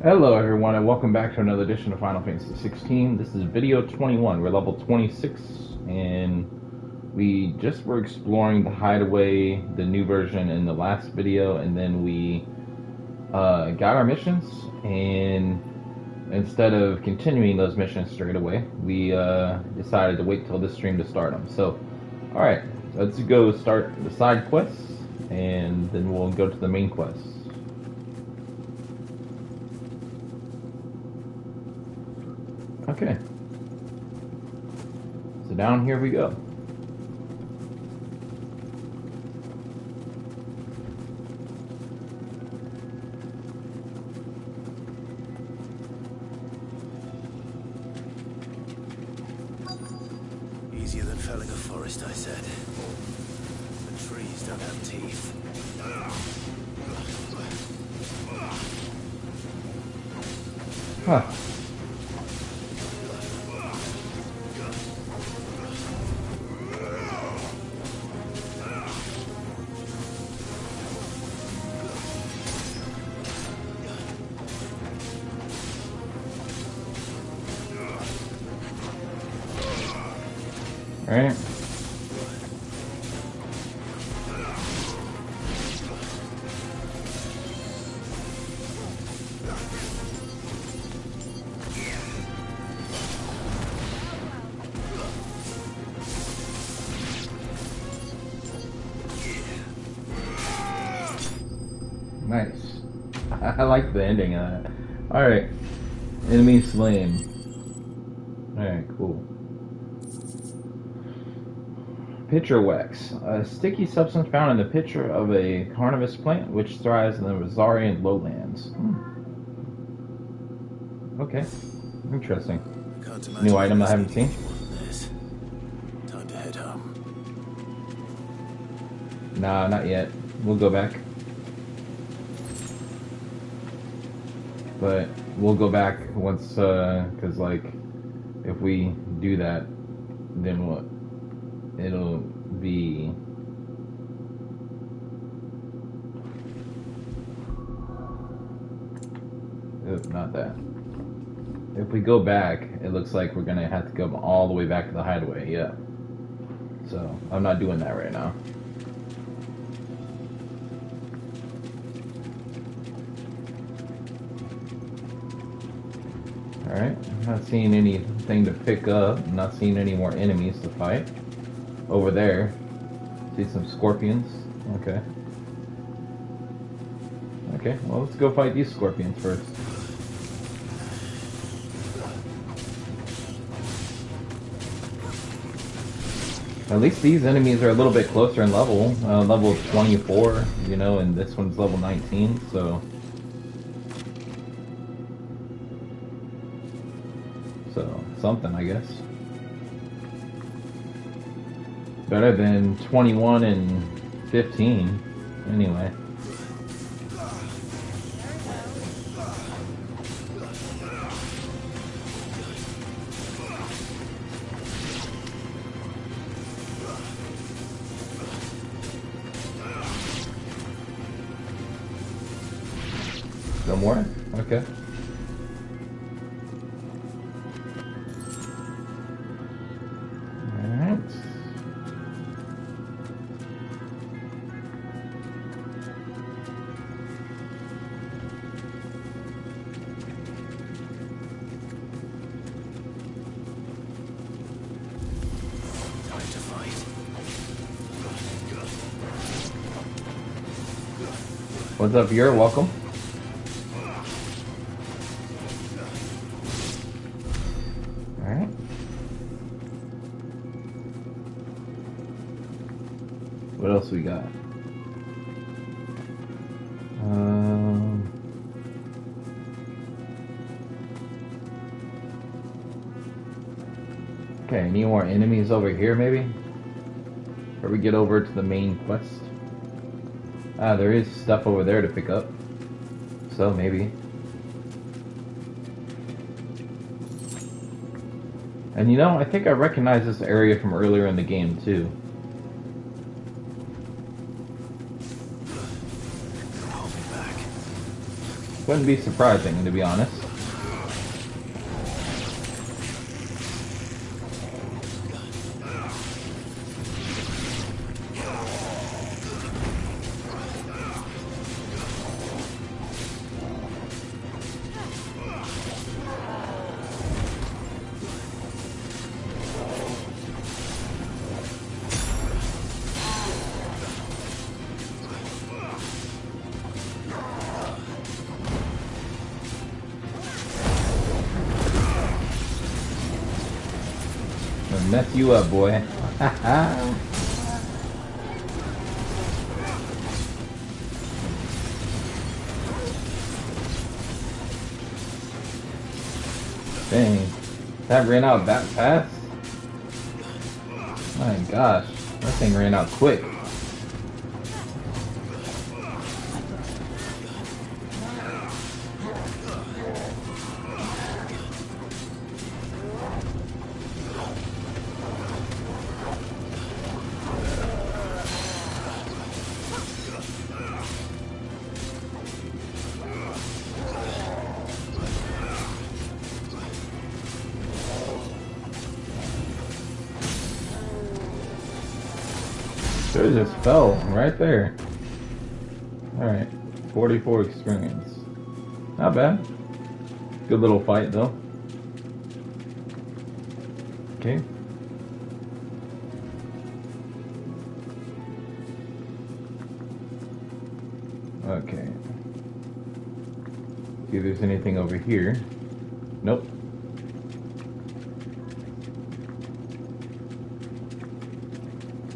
Hello everyone and welcome back to another edition of Final Fantasy XVI. This is video 21. We're level 26 and we just were exploring the hideaway, the new version in the last video, and then we got our missions, and instead of continuing those missions straight away, we decided to wait till this stream to start them. So, alright, let's go start the side quests and then we'll go to the main quests. Okay. So down here we go. Easier than felling a forest, I said. The trees don't have teeth. Huh. Right. Nice. I like the ending of that. Alright. Enemy slain. Alright, cool. Pitcher wax. A sticky substance found in the pitcher of a carnivorous plant which thrives in the Rosarian lowlands. Okay. Interesting. New item I haven't seen. Time to head home. Nah, not yet. We'll go back. But we'll go back once, cause like, if we do that, then what? It'll be... Oop, not that. If we go back, it looks like we're gonna have to go all the way back to the hideaway, yeah. So, I'm not doing that right now. Alright, not seeing anything to pick up. Not seeing any more enemies to fight. Over there, see some scorpions. Okay. Okay, well, let's go fight these scorpions first. At least these enemies are a little bit closer in level. Level 24, you know, and this one's level 19, so... So, something, I guess. Better than 21 and 15, anyway. No more? Okay. Alright. Time to fight. What's up, you're welcome. Alright. What else we got? Okay, any more enemies over here, maybe? Or we get over to the main quest? Ah, there is stuff over there to pick up. So, maybe. And you know, I think I recognize this area from earlier in the game, too. Wouldn't be surprising, to be honest. Mess you up, boy. Dang. That ran out that fast? My gosh. That thing ran out quick. Sure just fell right there. Alright, 44 experience. Not bad. Good little fight though. Okay. Okay. See if there's anything over here. Nope.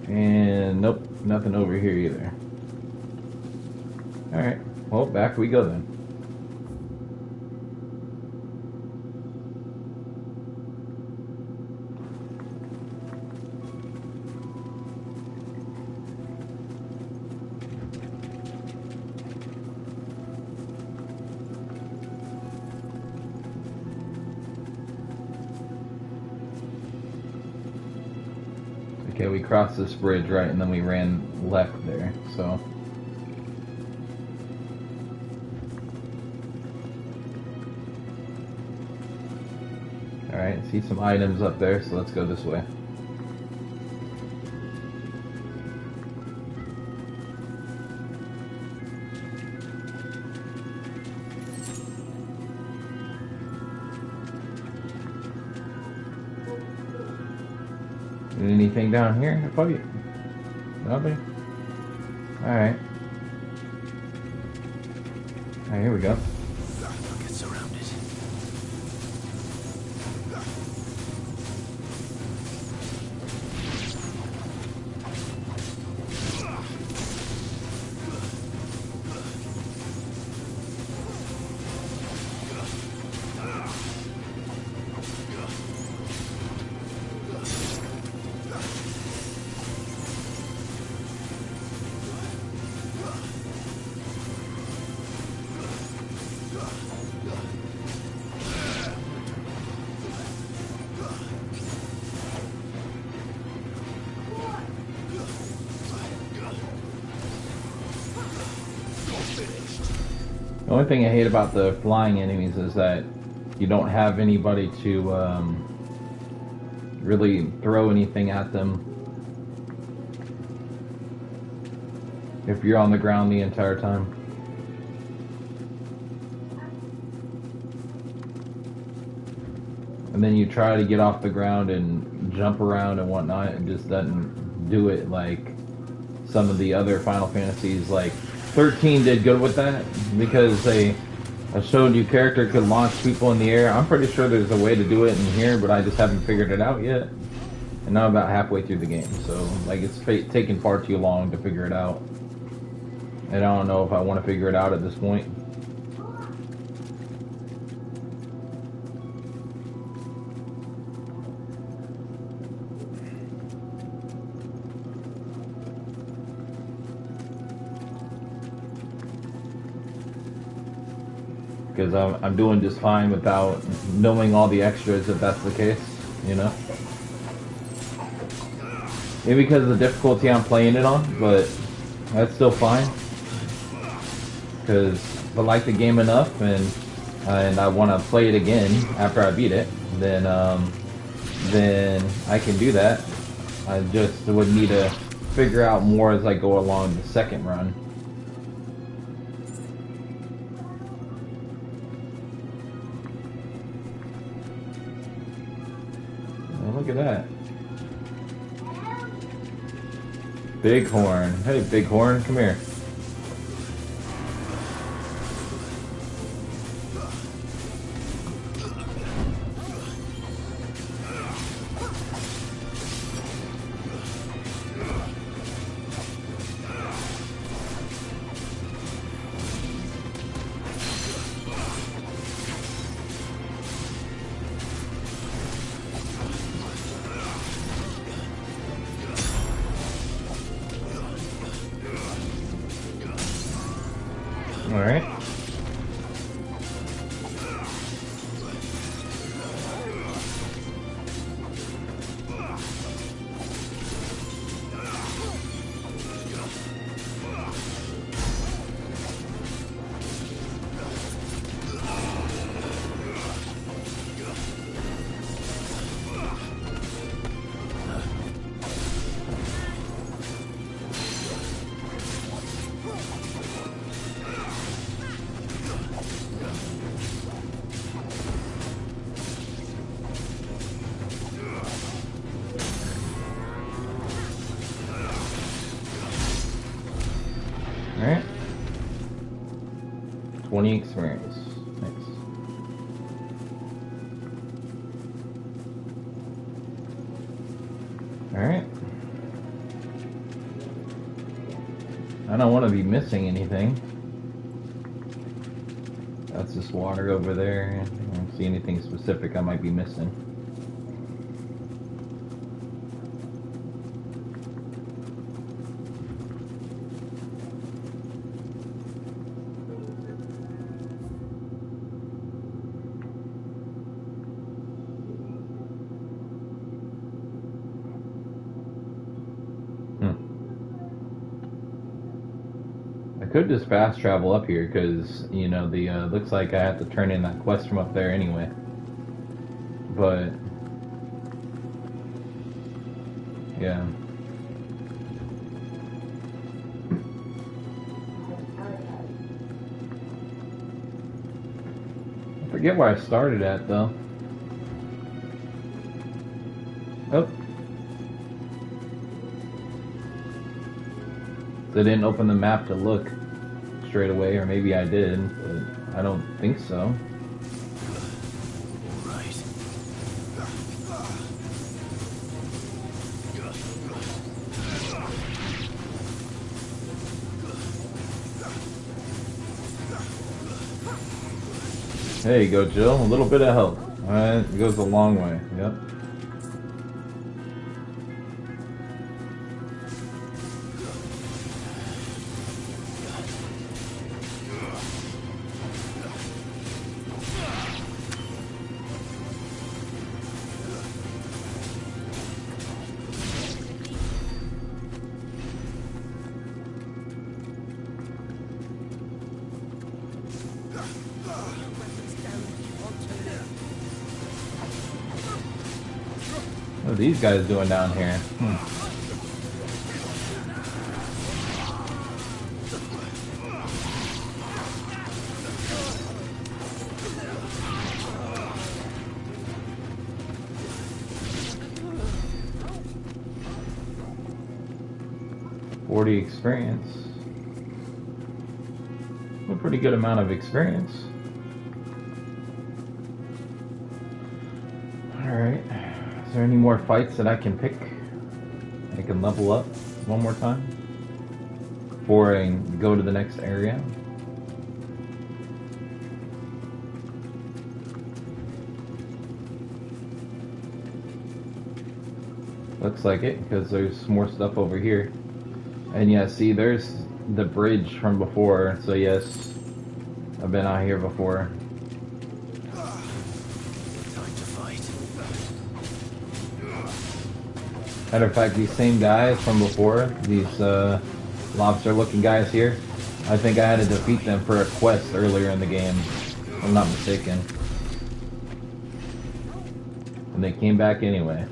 And nope, nothing over here either. Alright, well, back we go then. Okay, we crossed this bridge, right, and then we ran left there, so. Alright, see some items up there, so let's go this way. Anything down here to fight? Nothing? Alright. Alright, here we go. Get surrounded. The only thing I hate about the flying enemies is that you don't have anybody to really throw anything at them if you're on the ground the entire time. And then you try to get off the ground and jump around and whatnot, and just doesn't do it like some of the other Final Fantasies. Like 13 did good with that because they showed you character could launch people in the air. I'm pretty sure there's a way to do it in here, but I just haven't figured it out yet. And now I'm about halfway through the game, so like it's taking far too long to figure it out. And I don't know if I want to figure it out at this point. Because I'm doing just fine without knowing all the extras, if that's the case, you know? Maybe because of the difficulty I'm playing it on, but that's still fine. Because like the game enough and I want to play it again after I beat it, then I can do that. I just would need to figure out more as I go along the second run. And look at that. Bighorn. Hey, Bighorn, come here. All right. Alright. 20 experience. Nice. Alright. I don't want to be missing anything. That's just water over there. I don't see anything specific I might be missing. Could just fast travel up here because you know the looks like I have to turn in that quest from up there anyway. But yeah, I forget where I started at though. Oh, they didn't open the map to look straight away, or maybe I did, but I don't think so. There you go, Jill. A little bit of help. Alright, it goes a long way. Yep. What are these guys doing down here? 40 experience. A pretty good amount of experience. Alright. Is there any more fights that I can pick? I can level up one more time before I go to the next area. Looks like it, because there's more stuff over here. And yeah, see, there's the bridge from before. So yes, I've been out here before. Matter of fact, these same guys from before, these lobster-looking guys here, I think I had to defeat them for a quest earlier in the game, if I'm not mistaken. And they came back anyway.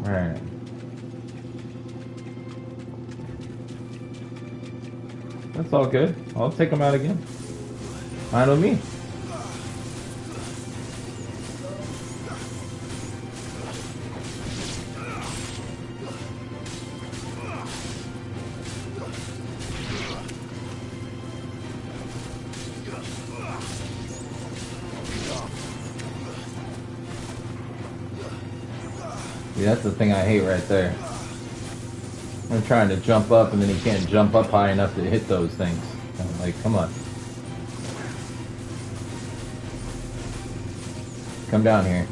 Alright. That's all good. I'll take them out again. Fine with me. See, that's the thing I hate right there. I'm trying to jump up and then he can't jump up high enough to hit those things. I'm like, come on. Come down here.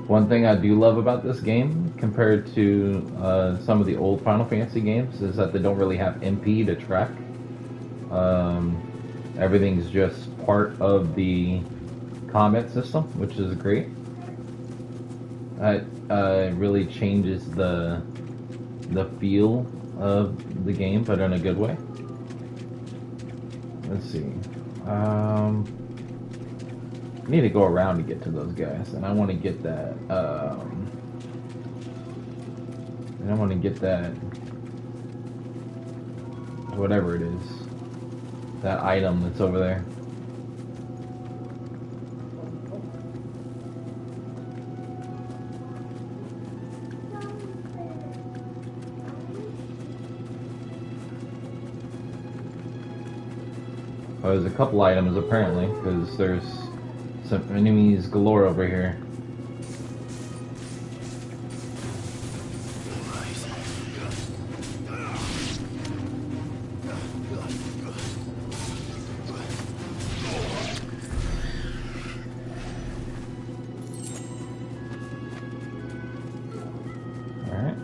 One thing I do love about this game, compared to some of the old Final Fantasy games, is that they don't really have MP to track. Everything's just part of the combat system, which is great. It really changes the feel of the game, but in a good way. Let's see. I need to go around to get to those guys, and I want to get that. And I want to get that. Whatever it is, that item that's over there. Oh, there's a couple items apparently, because there's some enemies galore over here. Alright.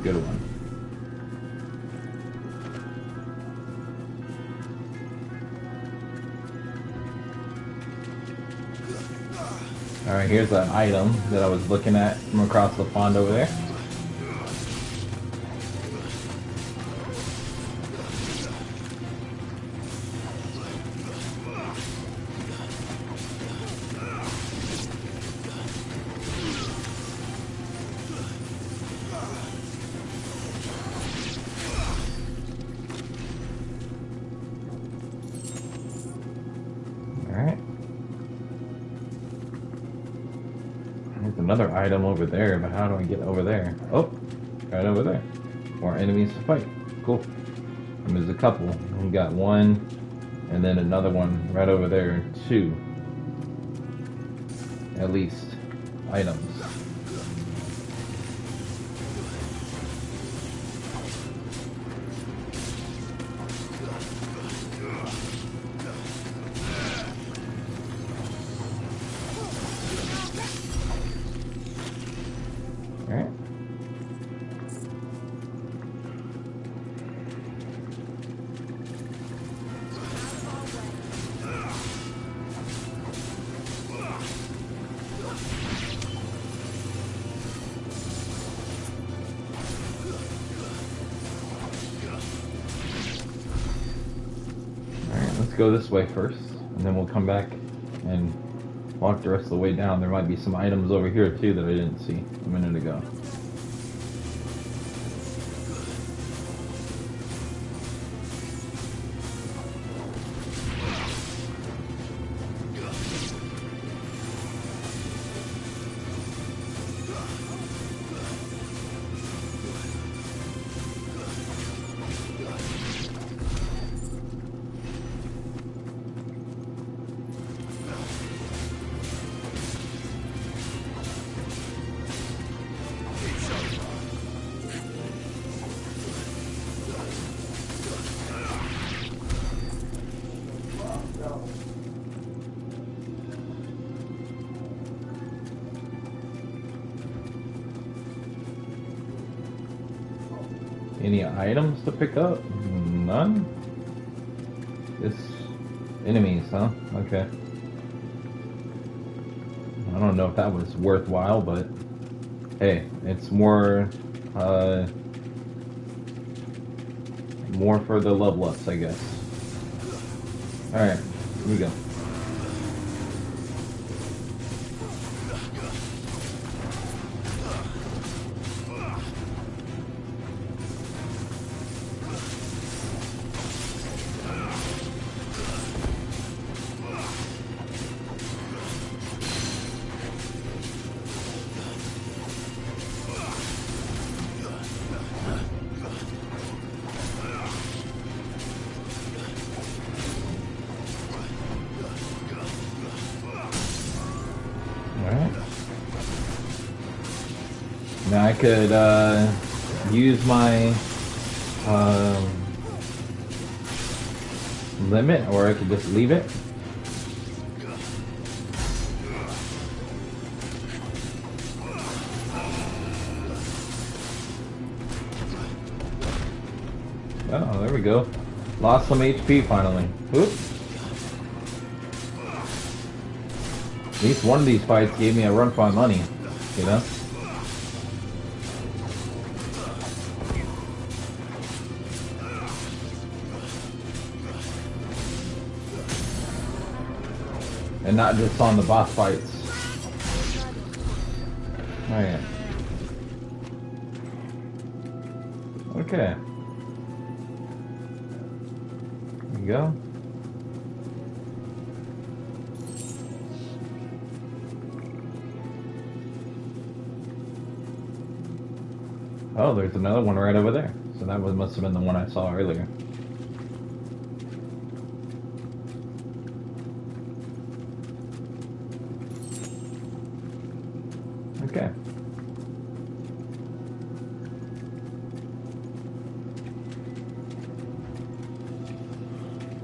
Good one. Alright, here's an item that I was looking at from across the pond over there. Alright. There's another item over there, but how do I get over there? Oh, right over there. More enemies to fight. Cool. And there's a couple. We got one, and then another one right over there. Two. At least. Items. Alright. Alright, let's go this way first, and then we'll come back and walk the rest of the way down. There might be some items over here too that I didn't see a minute ago. any items to pick up? None? It's enemies, huh? Okay. I don't know if that was worthwhile, but hey, it's more for the level ups, I guess. Alright, here we go. Now I could use my limit, or I could just leave it. Oh, there we go. Lost some HP finally. Oop. At least one of these fights gave me a run for my money, you know? And not just on the boss fights. Oh yeah. Okay. There you go. Oh, there's another one right over there. So that must have been the one I saw earlier. Okay.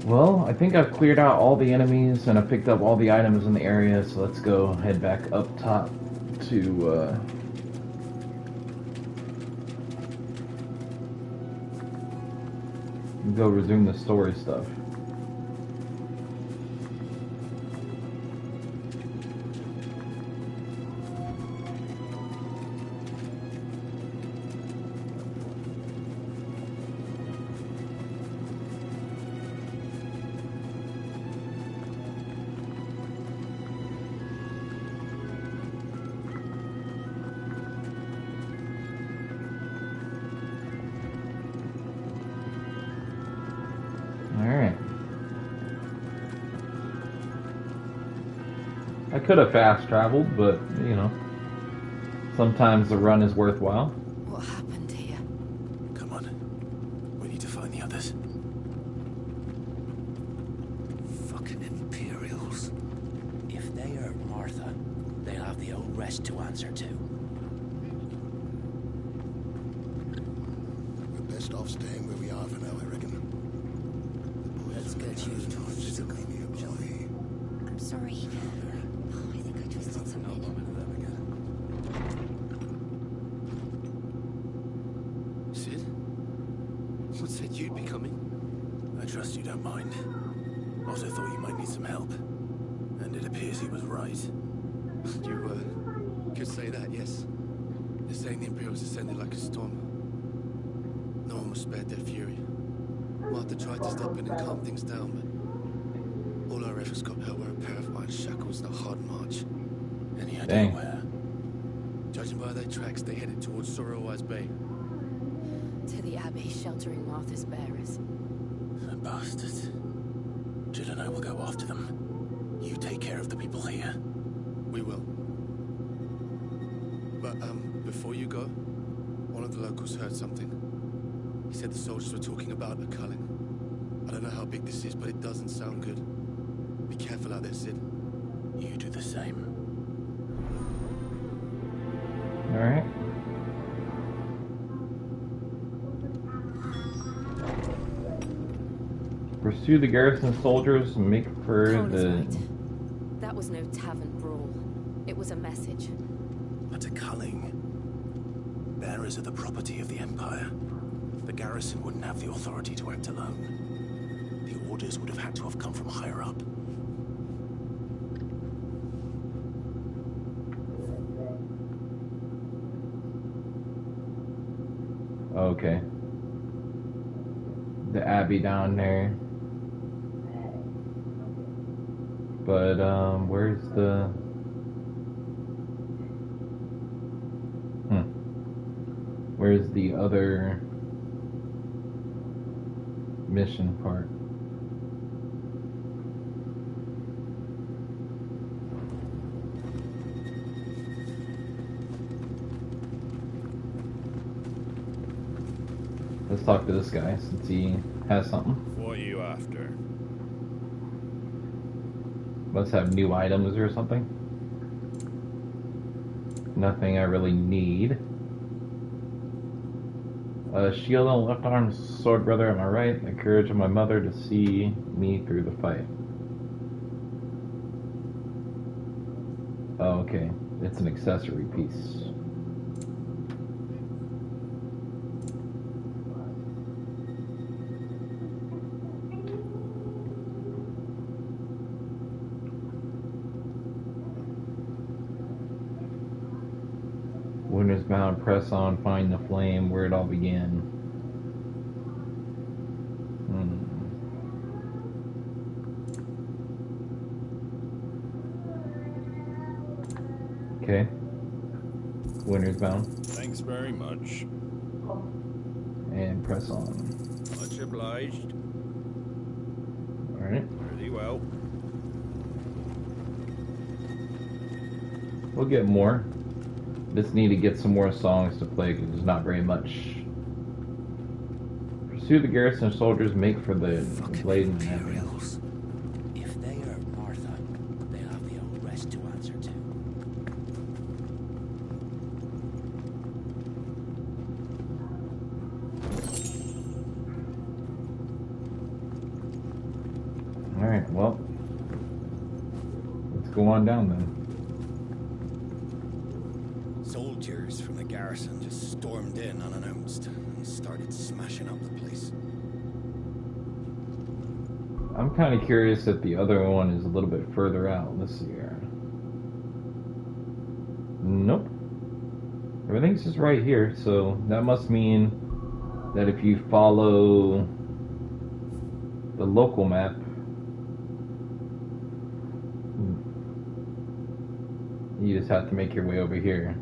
Well, I think I've cleared out all the enemies and I picked up all the items in the area, so let's go head back up top to go resume the story stuff. Alright. I could have fast traveled, but, you know, sometimes the run is worthwhile. What happened here? Come on. We need to find the others. Fucking Imperials. If they hurt Martha, they'll have the old rest to answer to. We're best off staying where we are for now, I reckon. Let's get you towards the Joey. I'm sorry. Oh, I think I twisted something. Sid? What said you'd be coming? I trust you don't mind. Also thought you might need some help. And it appears he was right. You could say that, yes. They're saying the Imperials descended like a storm. No one was spared their fury. Martha tried to step in and calm things down, but all our efforts got her were a pair of iron shackles and a hard march. Any idea Dang. where? Judging by their tracks, they headed towards Sorrow's Bay. To the Abbey, sheltering Martha's bearers. The bastards. Jill and I will go after them. You take care of the people here. We will. But, before you go, one of the locals heard something. He said the soldiers were talking about a culling. I don't know how big this is, but it doesn't sound good. Be careful out there, Sid. You do the same. Alright. Pursue the garrison soldiers and make for Cole is the... right. That was no tavern brawl. It was a message. But a culling. Bearers are the property of the Empire. the garrison wouldn't have the authority to act alone. The orders would have had to have come from higher up. Okay. The Abbey down there. But, where's the... Where's the other mission part? Let's talk to this guy since he has something. What are you after? Must have new items or something. Nothing I really need. Shield on left arm, sword brother on my right. The courage of my mother to see me through the fight. Oh, okay. It's an accessory piece. Winter's bound, press on, find the flame, where it all began. Okay. Winter's bound. Thanks very much. And press on. Much obliged. Alright. Pretty well. We'll get more. Just need to get some more songs to play because there's not very much. Pursue the garrison soldiers, make for the blade and Imperials. If they are Martha, they'll have the old rest to answer to. Alright, well. Let's go on down then. Soldiers from the garrison just stormed in unannounced and started smashing up the place. I'm kind of curious if the other one is a little bit further out. Let's see here. Nope. Everything's just right here, so that must mean that if you follow the local map, you just have to make your way over here.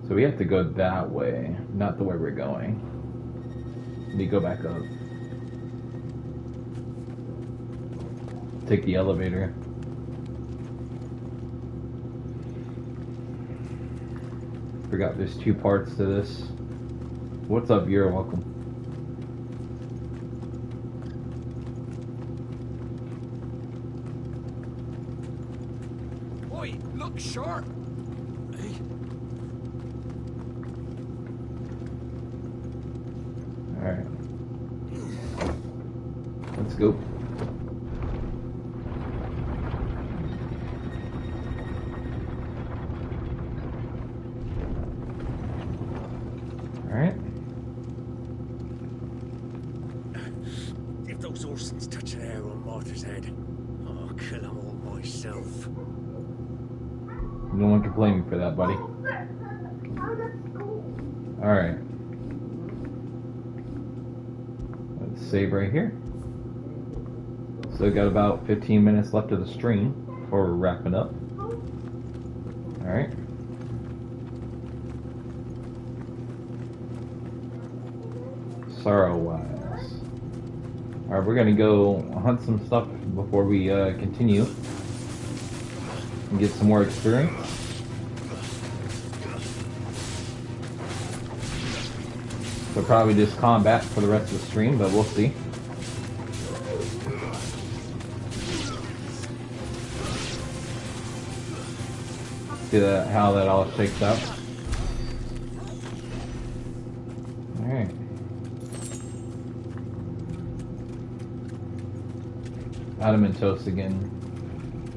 So we have to go that way, not the way we're going. Let me go back up. Take the elevator. Forgot there's two parts to this. What's up? You're welcome. Oi, look sharp! Alright. Let's go. Alright. If those Orsons touch an arrow on Martha's head, I'll kill them all myself. No one can blame me for that, buddy. Alright. Let's save right here. So got about 15 minutes left of the stream before we're wrapping up. Alright. Sorrow-wise. Alright, we're gonna go hunt some stuff before we continue. And get some more experience. So probably just combat for the rest of the stream, but we'll see. See how that all shakes out. Alright. Adam and Toast again.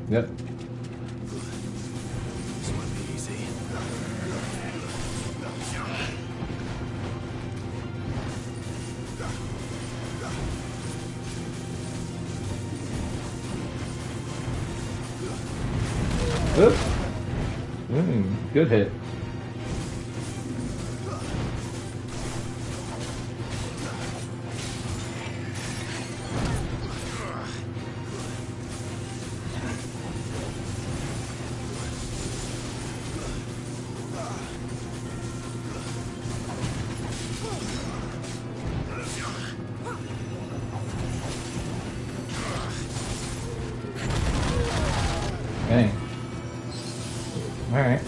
Yep. Oop. Good hit. Dang. Alright.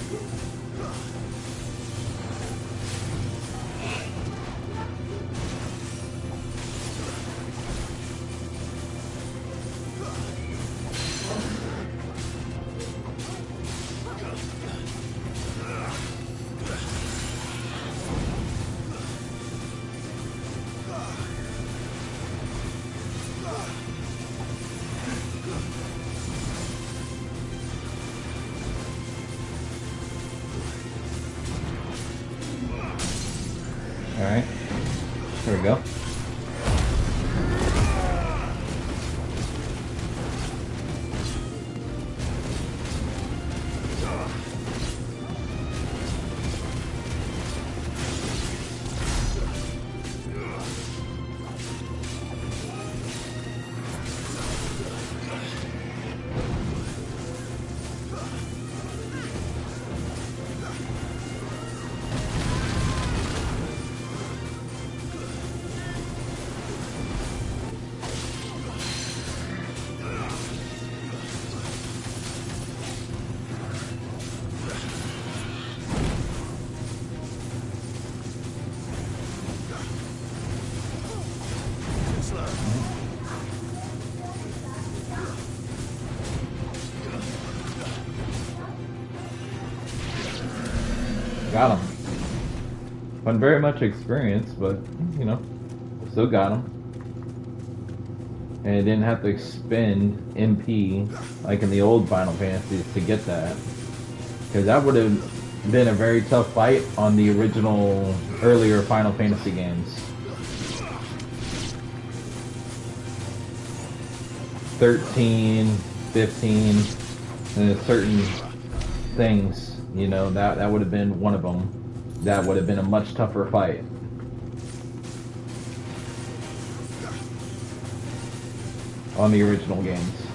Alright. There we go. Got him. Wasn't very much experience, but, you know, still got him. And it didn't have to expend MP like in the old Final Fantasies to get that. Because that would have been a very tough fight on the original, earlier Final Fantasy games. 13, 15, and certain things. You know, that would have been one of them. That would have been a much tougher fight. On the original games.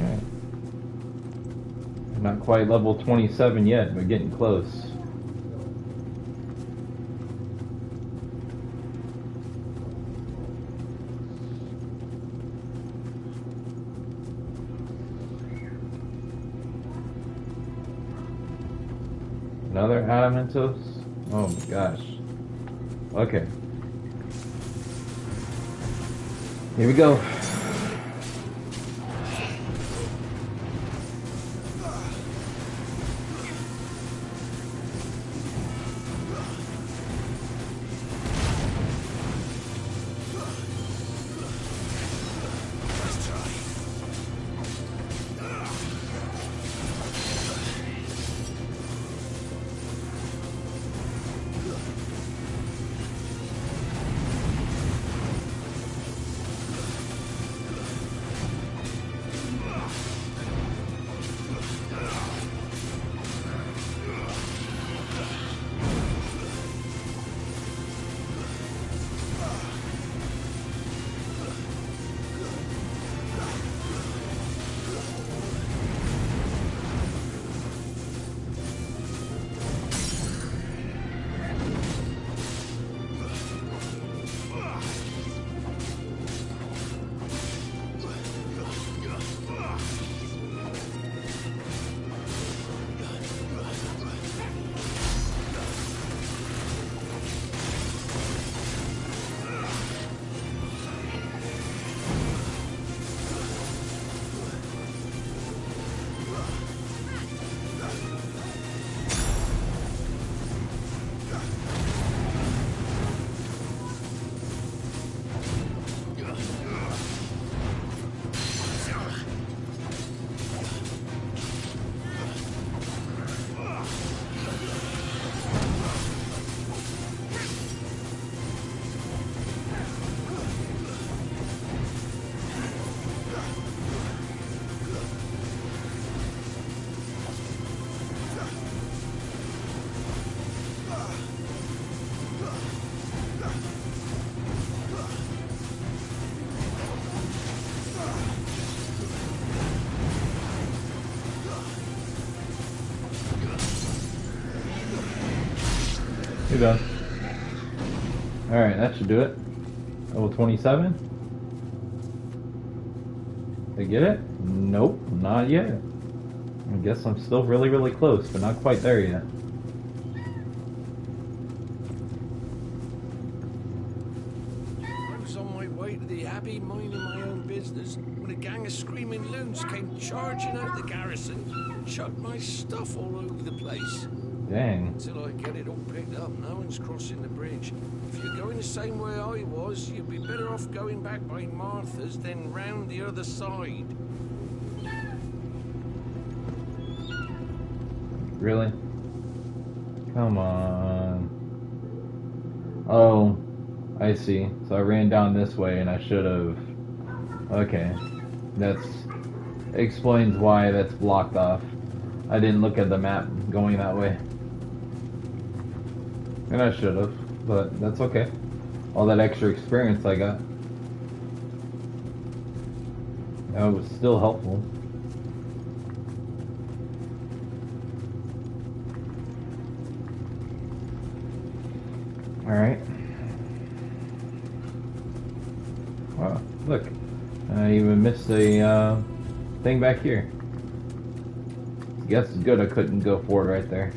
Alright. Not quite level 27 yet, but getting close. Another Adamentos? Oh my gosh. Okay. Here we go. done. Alright, that should do it. Level 27. Did I get it? Nope, not yet. I guess I'm still really, really close, but not quite there yet. I was on my way to the Abbey, minding my own business, when a gang of screaming loons came charging out the garrison, chucked my stuff all over the place. Dang. Until I get it all picked up, no one's crossing the bridge. If you're going the same way I was, you'd be better off going back by Martha's than round the other side. Really? Come on. Oh, I see. So I ran down this way and I should have... Okay. That's... explains why that's blocked off. I didn't look at the map going that way. And I should have, but that's okay. All that extra experience I got. That was still helpful. Alright. Wow, look. I even missed a thing back here. Guess it's good I couldn't go forward right there.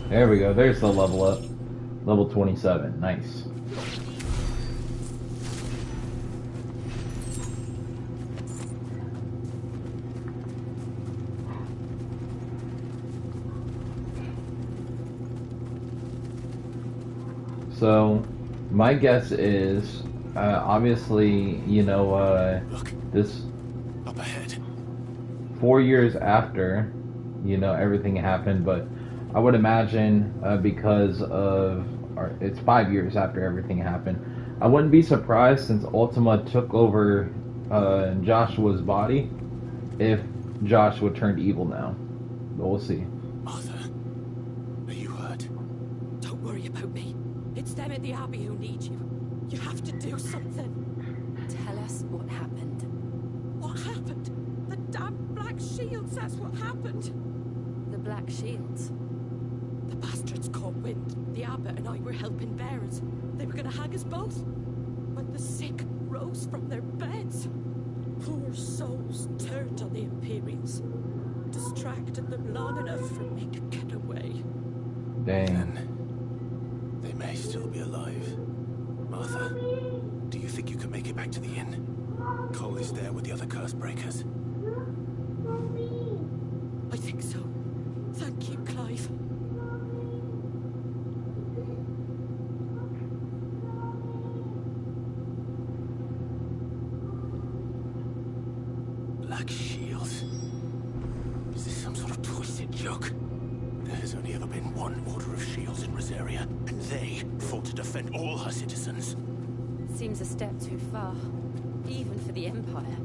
There we go. There's the level up. Level 27. Nice. So, my guess is, obviously, you know, Look, this up ahead. 4 years after, you know, everything happened, but I would imagine because of, or it's 5 years after everything happened, I wouldn't be surprised since Ultima took over Joshua's body if Joshua turned evil now. But we'll see. Martha, are you hurt? Don't worry about me. It's them at the Abbey who need you. You have to do something. Tell us what happened. What happened? The damn Black Shields, that's what happened. The Black Shields. The bastards caught wind. The abbot and I were helping bearers. They were gonna hang us both. When the sick rose from their beds, poor souls turned on the Imperials. Distracted them long enough for me to get away. Dang. They may still be alive. Martha, do you think you can make it back to the inn? Cole is there with the other curse breakers. I think so. Thank you, Clive. Black Shields? Is this some sort of twisted joke? There has only ever been one Order of Shields in Rosaria, and they fought to defend all her citizens. Seems a step too far, even for the Empire.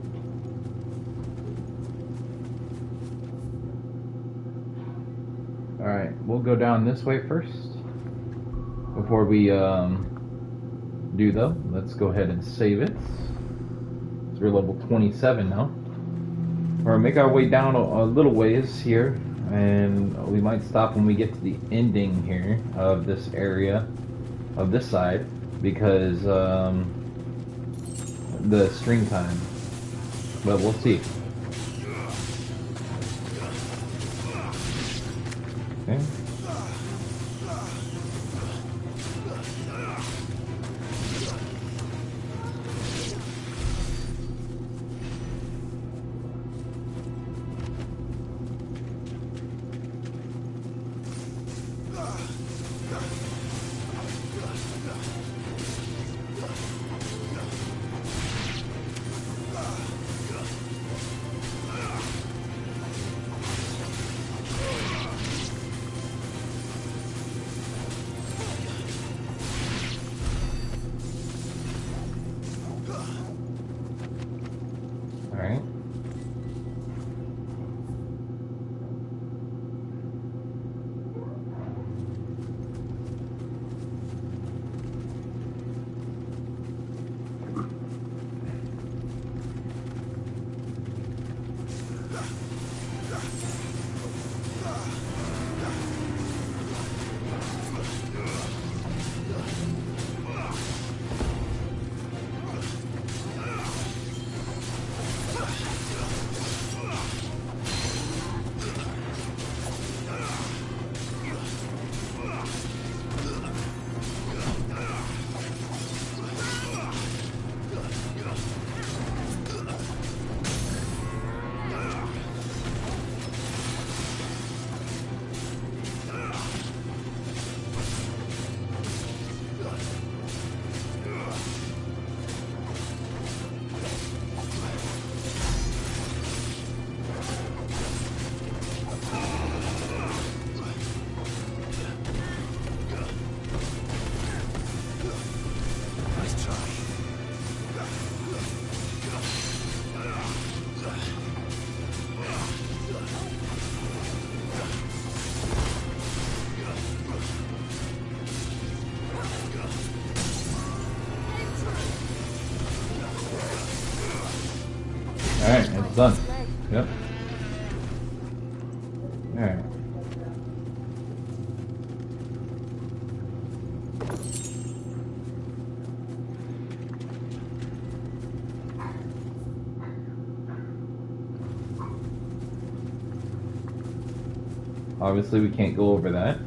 Alright, we'll go down this way first. Before we do though, let's go ahead and save it. So we're level 27 now. We'll make our way down a little ways here, and we might stop when we get to the ending here of this area, of this side, because the stream time. But we'll see. Okay. Alright, it's done. Yep. Alright. Obviously we can't go over that.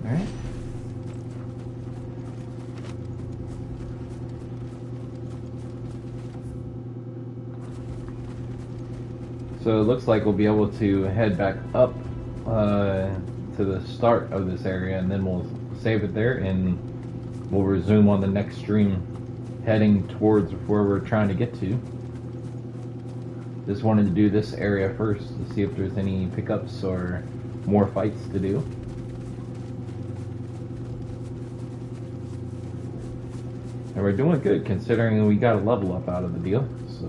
Alright. So it looks like we'll be able to head back up to the start of this area, and then we'll save it there, and we'll resume on the next stream, heading towards where we're trying to get to. Just wanted to do this area first to see if there's any pickups or more fights to do. And we're doing good considering we got a level up out of the deal, so.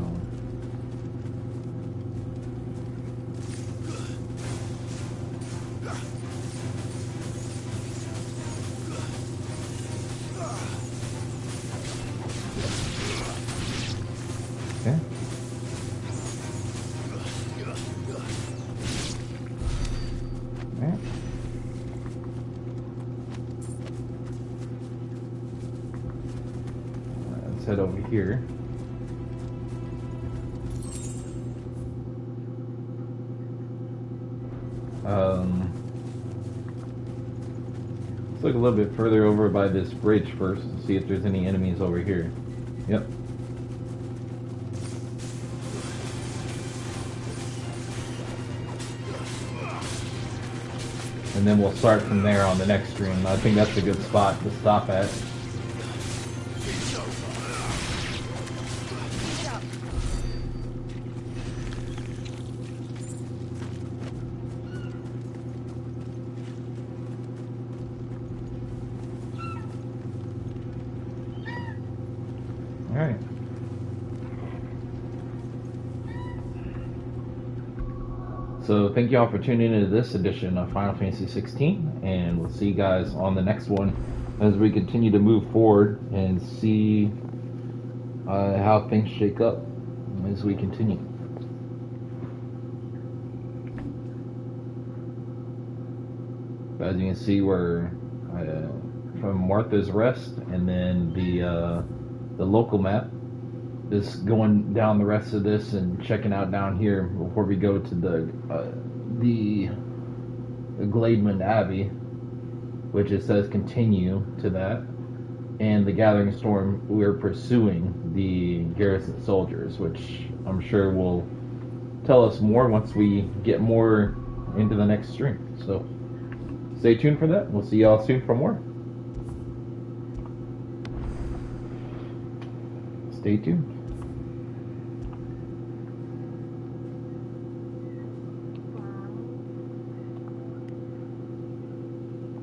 Okay. Alright. Let's head over here. Let's look a little bit further over by this bridge first and see if there's any enemies over here. Yep. And then we'll start from there on the next stream. I think that's a good spot to stop at. Alright. So thank you all for tuning into this edition of Final Fantasy XVI, and we'll see you guys on the next one as we continue to move forward and see how things shake up as we continue. As you can see, we're from Martha's Rest, and then the local map. Just going down the rest of this and checking out down here before we go to the Glademan Abbey, which it says continue to that, and the Gathering Storm. We're pursuing the garrison soldiers, which I'm sure will tell us more once we get more into the next stream. So stay tuned for that. We'll see y'all soon for more. Stay tuned.